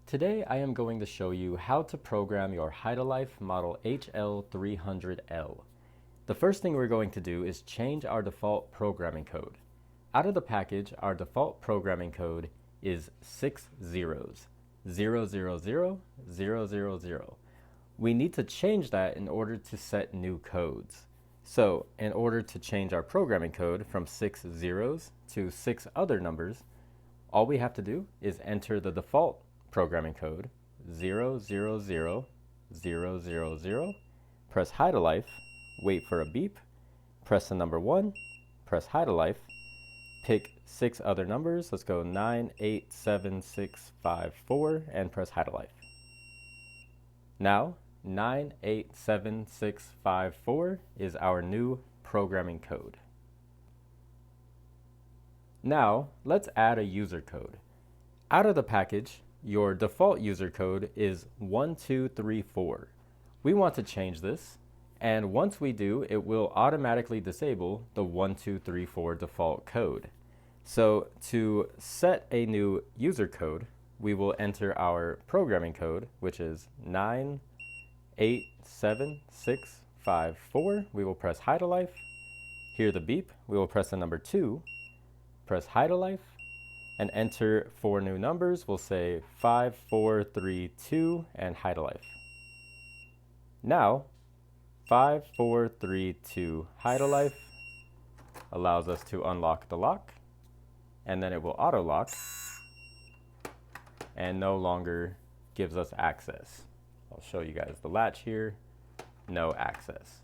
Today I am going to show you how to program your Hidalife model HL-300L. The first thing we're going to do is change our default programming code. Out of the package, our default programming code is 6 zeros, 000, 000. We need to change that in order to set new codes. So in order to change our programming code from 6 zeros to 6 other numbers, all we have to do is enter the default programming code 000, 000, press Hidalife, wait for a beep, press the number 1, press Hidalife, pick 6 other numbers, let's go 987654, and press Hidalife. Now 987654 is our new programming code. Now let's add a user code. Out of the package, your default user code is 1234. We want to change this, and once we do, it will automatically disable the 1234 default code. So to set a new user code, we will enter our programming code, which is 987654. We will press Hidalife, hear the beep, we will press the number 2, press Hidalife, and enter 4 new numbers. We'll say 5432 and Hidalife. Now 5432 Hidalife allows us to unlock the lock, and then it will auto lock and no longer gives us access. I'll show you guys the latch here. No access.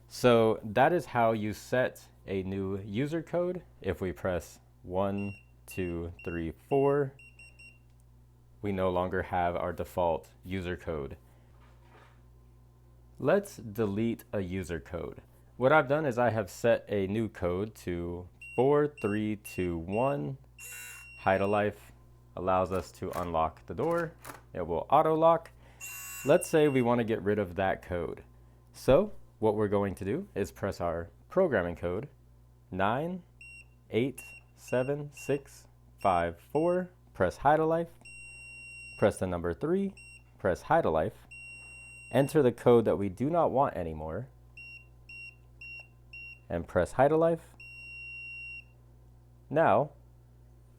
So that is how you set a new user code. If we press 1, 2, 3, 4, we no longer have our default user code. Let's delete a user code. What I've done is I have set a new code to 4321. Hidalife allows us to unlock the door. It will auto lock. Let's say we want to get rid of that code. So what we're going to do is press our programming code 987654, press Hidalife, press the number 3, press Hidalife, enter the code that we do not want anymore, and press Hidalife. Now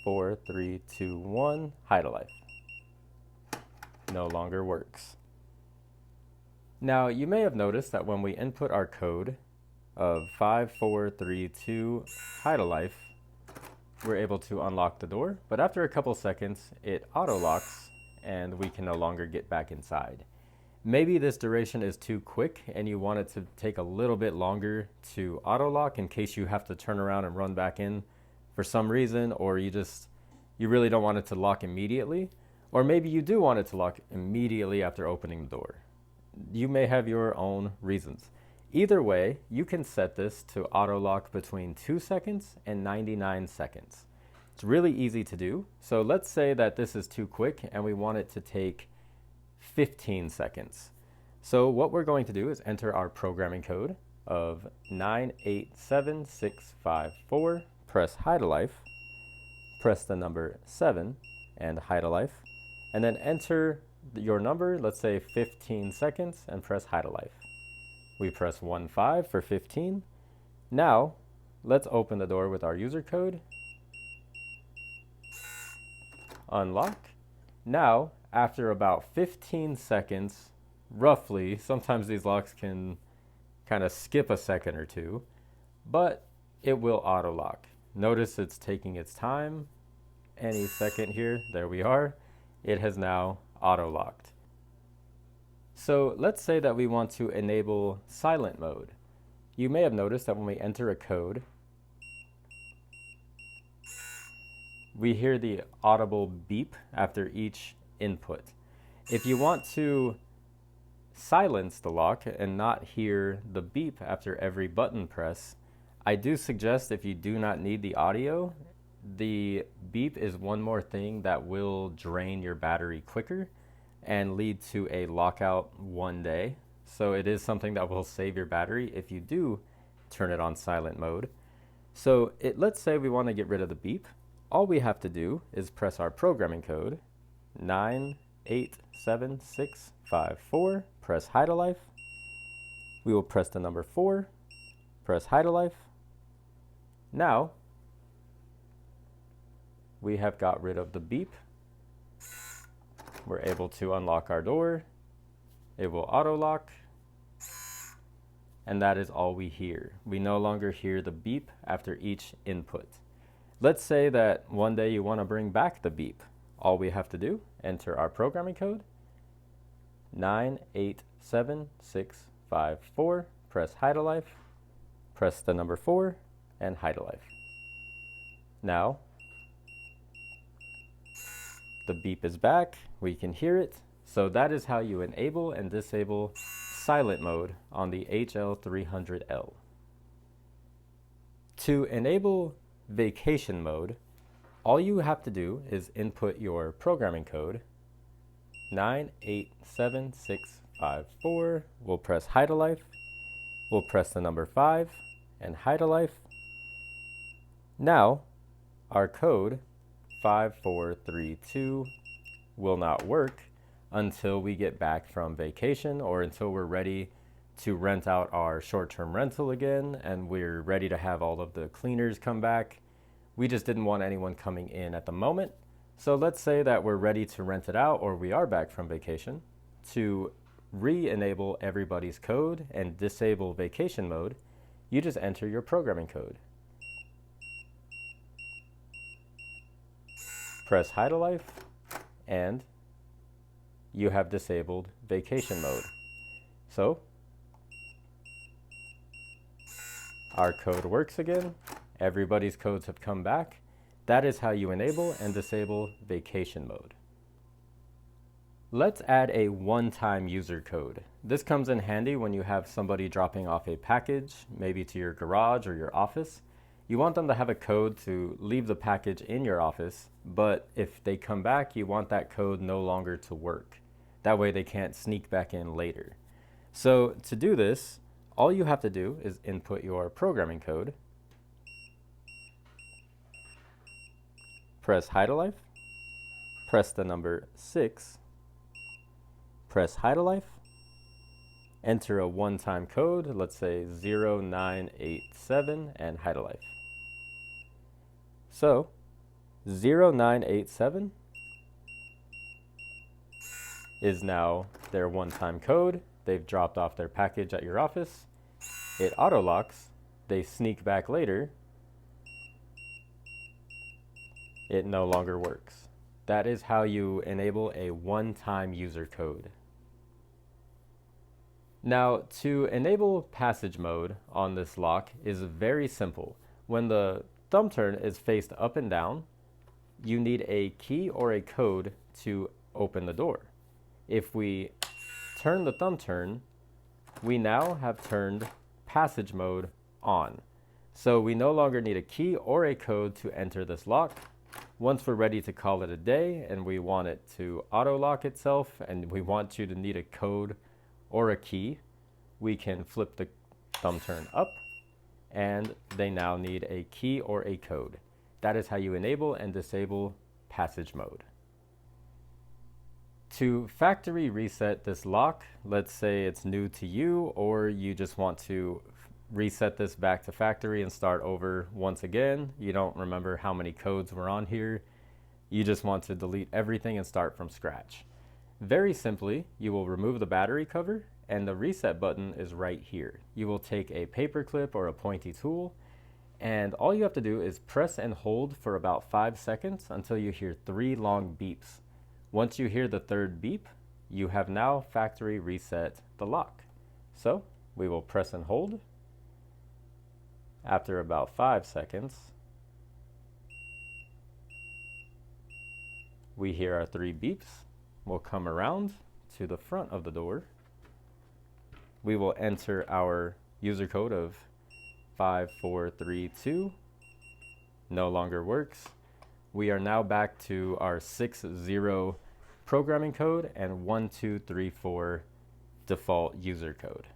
4321 Hidalife no longer works. Now you may have noticed that when we input our code of 5432 Hidalife, we're able to unlock the door, but after a couple seconds it auto locks and we can no longer get back inside. Maybe this duration is too quick and you want it to take a little bit longer to auto lock in case you have to turn around and run back in for some reason, or you really don't want it to lock immediately, or maybe you do want it to lock immediately after opening the door. You may have your own reasons. Either way, you can set this to auto lock between 2 seconds and 99 seconds. It's really easy to do. So let's say that this is too quick and we want it to take 15 seconds. So what we're going to do is enter our programming code of 987654, press Hidalife, press the number 7 and Hidalife, and then enter your number, let's say 15 seconds, and press Hidalife. We press 15 for 15. Now let's open the door with our user code, unlock. Now after about 15 seconds, roughly, sometimes these locks can kind of skip a second or two, but it will auto lock. Notice it's taking its time. Any second here, there we are. It has now auto locked. So let's say that we want to enable silent mode. You may have noticed that when we enter a code, we hear the audible beep after each input. If you want to silence the lock and not hear the beep after every button press, I do suggest, if you do not need the audio, the beep is one more thing that will drain your battery quicker and lead to a lockout one day. So it is something that will save your battery if you do turn it on silent mode. So let's say we want to get rid of the beep. All we have to do is press our programming code, 98765 press Hidalife. We will press the number 4, press Hidalife. Now, we have got rid of the beep. We're able to unlock our door. It will auto lock. And that is all we hear. We no longer hear the beep after each input. Let's say that one day you want to bring back the beep. All we have to do, enter our programming code, 98765 press Hidalife, press the number 4, and Hidalife. Now, the beep is back, we can hear it. So that is how you enable and disable silent mode on the HL-300L. To enable vacation mode, all you have to do is input your programming code, 98765. We'll press Hidalife, we'll press the number 5 and Hidalife. Now, our code 5432 will not work until we get back from vacation or until we're ready to rent out our short-term rental again and we're ready to have all of the cleaners come back. We just didn't want anyone coming in at the moment. So let's say that we're ready to rent it out or we are back from vacation. To re-enable everybody's code and disable vacation mode, you just enter your programming code. Press Hidalife and you have disabled vacation mode. So our code works again. Everybody's codes have come back. That is how you enable and disable vacation mode. Let's add a one-time user code. This comes in handy when you have somebody dropping off a package, maybe to your garage or your office. You want them to have a code to leave the package in your office, but if they come back, you want that code no longer to work. That way they can't sneak back in later. So to do this, all you have to do is input your programming code, press Hidalife, press the number 6, press Hidalife, enter a one-time code, let's say 0987 and Hidalife. So 0987 is now their one-time code. They've dropped off their package at your office. It auto locks. They sneak back later. It no longer works. That is how you enable a one-time user code. Now, to enable passage mode on this lock is very simple. When the thumb turn is faced up and down, you need a key or a code to open the door. If we turn the thumb turn, we now have turned passage mode on. So we no longer need a key or a code to enter this lock. Once we're ready to call it a day and we want it to auto lock itself and we want you to need a code or a key, we can flip the thumb turn up and they now need a key or a code. That is how you enable and disable passage mode. To factory reset this lock, let's say it's new to you or you just want to reset this back to factory and start over once again. You don't remember how many codes were on here. You just want to delete everything and start from scratch. Very simply, you will remove the battery cover and the reset button is right here. You will take a paper clip or a pointy tool and all you have to do is press and hold for about 5 seconds until you hear 3 long beeps. Once you hear the 3rd beep, you have now factory reset the lock. So we will press and hold. After about 5 seconds, we hear our 3 beeps. We'll come around to the front of the door. We will enter our user code of 5432. No longer works. We are now back to our 6-0 programming code and 1234 default user code.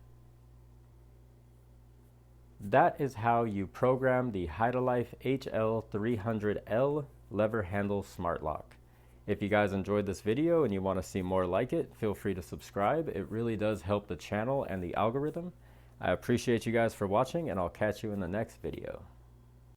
That is how you program the Hidalife HL-300L lever handle smart lock. If you guys enjoyed this video and you want to see more like it, feel free to subscribe. It really does help the channel and the algorithm. I appreciate you guys for watching, and I'll catch you in the next video.